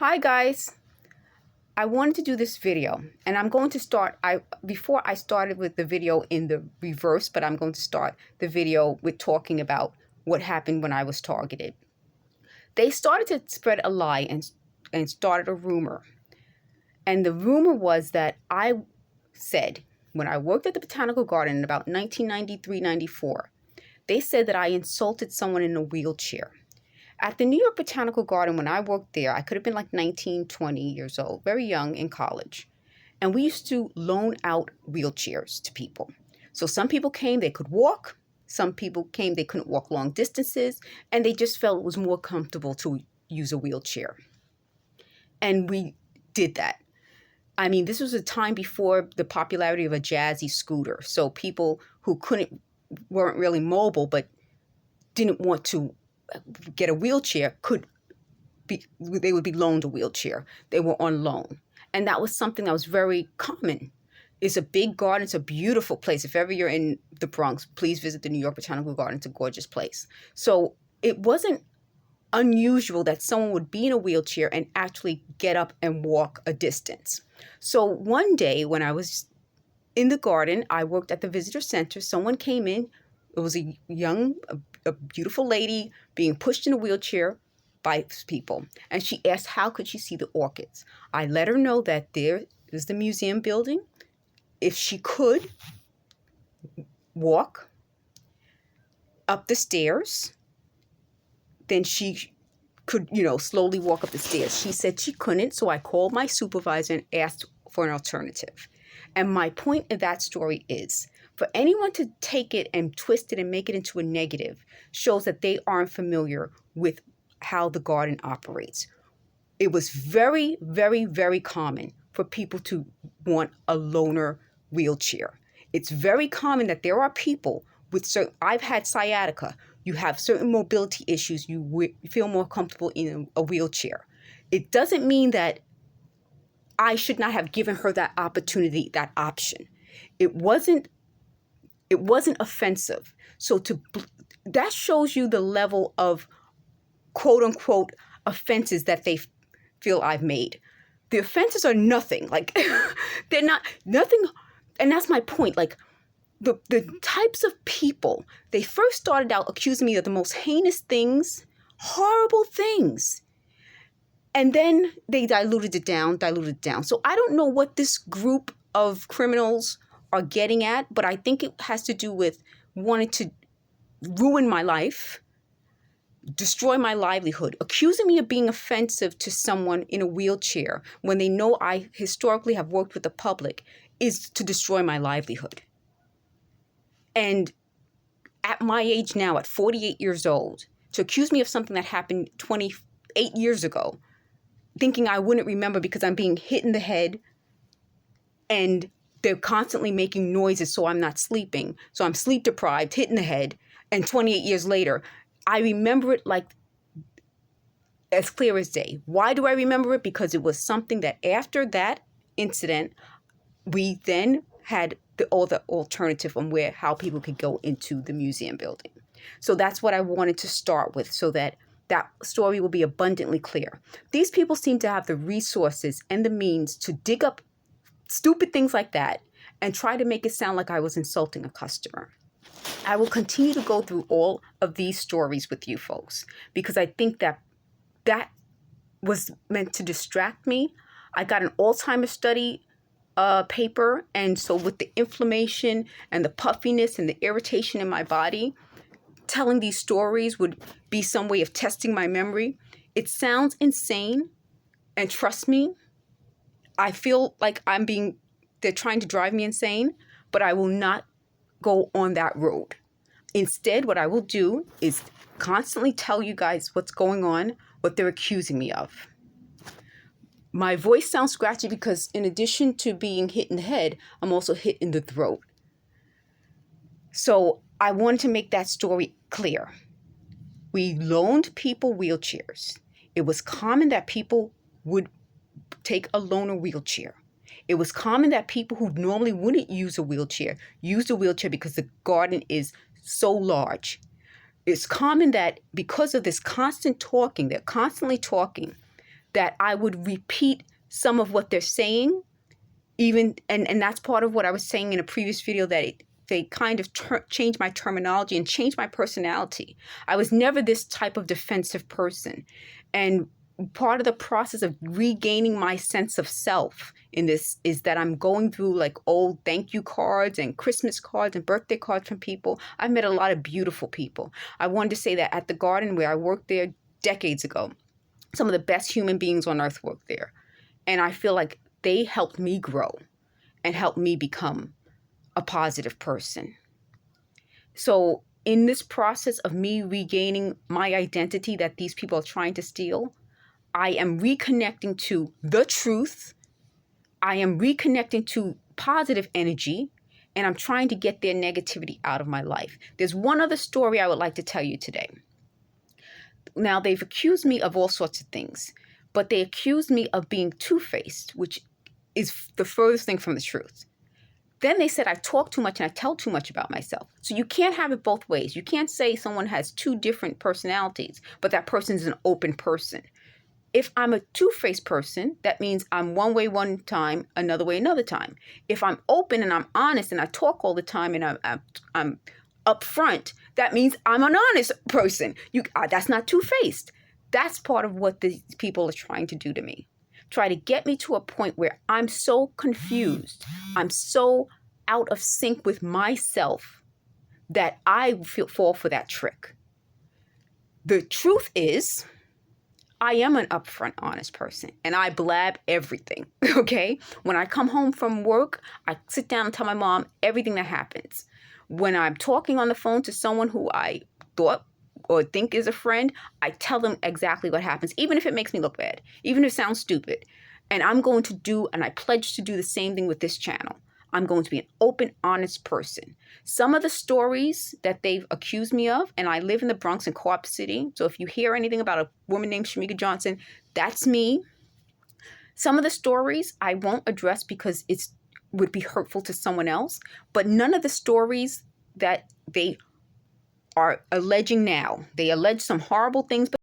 Hi guys, I wanted to do this video and I'm going to start, before I started with the video in the reverse, but I'm going to start the video with talking about what happened when I was targeted. They started to spread a lie and started a rumor. And the rumor was that I said, when I worked at the Botanical Garden in about 1993-94, they said that I insulted someone in a wheelchair. At the New York Botanical Garden, when I worked there, I could have been like 19, 20 years old, very young in college. And we used to loan out wheelchairs to people. So some people came, they could walk. Some people came, they couldn't walk long distances. And they just felt it was more comfortable to use a wheelchair. And we did that. I mean, this was a time before the popularity of a jazzy scooter. So people who weren't really mobile, but didn't want to get a wheelchair they would be loaned a wheelchair. They were on loan. And that was something that was very common. It's a big garden. It's a beautiful place. If ever you're in the Bronx, please visit the New York Botanical Garden. It's a gorgeous place. So it wasn't unusual that someone would be in a wheelchair and actually get up and walk a distance. So one day when I was in the garden, I worked at the visitor center. Someone came in. It was a beautiful lady being pushed in a wheelchair by people. And she asked how could she see the orchids. I let her know that there is the museum building. If she could walk up the stairs, then she could, slowly walk up the stairs. She said she couldn't, so I called my supervisor and asked for an alternative. And my point of that story is, for anyone to take it and twist it and make it into a negative shows that they aren't familiar with how the garden operates. It was very, very, very common for people to want a loaner wheelchair. It's very common that there are people with I've had sciatica. You have certain mobility issues. You feel more comfortable in a wheelchair. It doesn't mean that I should not have given her that opportunity, that option. It wasn't offensive. So that shows you the level of quote unquote offenses that they feel I've made. The offenses are nothing. Like they're not nothing. And that's my point. Like the types of people, they first started out accusing me of the most heinous things, horrible things. And then they diluted it down. So I don't know what this group of criminals are getting at, but I think it has to do with wanting to ruin my life, destroy my livelihood, accusing me of being offensive to someone in a wheelchair when they know I historically have worked with the public is to destroy my livelihood. And at my age now, at 48 years old, to accuse me of something that happened 28 years ago, thinking I wouldn't remember because I'm being hit in the head and they're constantly making noises so I'm not sleeping. So I'm sleep deprived, hit in the head, and 28 years later, I remember it like as clear as day. Why do I remember it? Because it was something that after that incident, we then had the alternative on how people could go into the museum building. So that's what I wanted to start with so that story will be abundantly clear. These people seem to have the resources and the means to dig up stupid things like that and try to make it sound like I was insulting a customer. I will continue to go through all of these stories with you folks because I think that was meant to distract me. I got an Alzheimer's study paper, and so with the inflammation and the puffiness and the irritation in my body, telling these stories would be some way of testing my memory. It sounds insane, and trust me, I feel like they're trying to drive me insane, but I will not go on that road. Instead, what I will do is constantly tell you guys what's going on, what they're accusing me of. My voice sounds scratchy because in addition to being hit in the head, I'm also hit in the throat. So I wanted to make that story clear. We loaned people wheelchairs. It was common that people would take a loaner wheelchair. It was common that people who normally wouldn't use a wheelchair used a wheelchair because the garden is so large. It's common that because of this constant talking, they're constantly talking, that I would repeat some of what they're saying, even, and that's part of what I was saying in a previous video, that they kind of changed my terminology and changed my personality. I was never this type of defensive person. And part of the process of regaining my sense of self in this is that I'm going through like old thank you cards and Christmas cards and birthday cards from people. I've met a lot of beautiful people. I wanted to say that at the garden where I worked there decades ago, some of the best human beings on earth work there. And I feel like they helped me grow and helped me become a positive person. So in this process of me regaining my identity that these people are trying to steal, I am reconnecting to the truth. I am reconnecting to positive energy, and I'm trying to get their negativity out of my life. There's one other story I would like to tell you today. Now, they've accused me of all sorts of things, but they accused me of being two-faced, which is the furthest thing from the truth. Then they said I talk too much and I tell too much about myself. So you can't have it both ways. You can't say someone has two different personalities, but that person is an open person. If I'm a two-faced person, that means I'm one way one time, another way another time. If I'm open and I'm honest and I talk all the time and I'm upfront, that means I'm an honest person. That's not two-faced. That's part of what these people are trying to do to me. Try to get me to a point where I'm so confused, I'm so out of sync with myself that I fall for that trick. The truth is, I am an upfront, honest person, and I blab everything, okay? When I come home from work, I sit down and tell my mom everything that happens. When I'm talking on the phone to someone who I thought or think is a friend, I tell them exactly what happens, even if it makes me look bad, even if it sounds stupid. And I'm going to do, and I pledge to do the same thing with this channel. I'm going to be an open, honest person. Some of the stories that they've accused me of, and I live in the Bronx in Co-op City, so if you hear anything about a woman named Shamega Johnson, that's me. Some of the stories I won't address because it would be hurtful to someone else, but none of the stories that they are alleging now, they allege some horrible things, but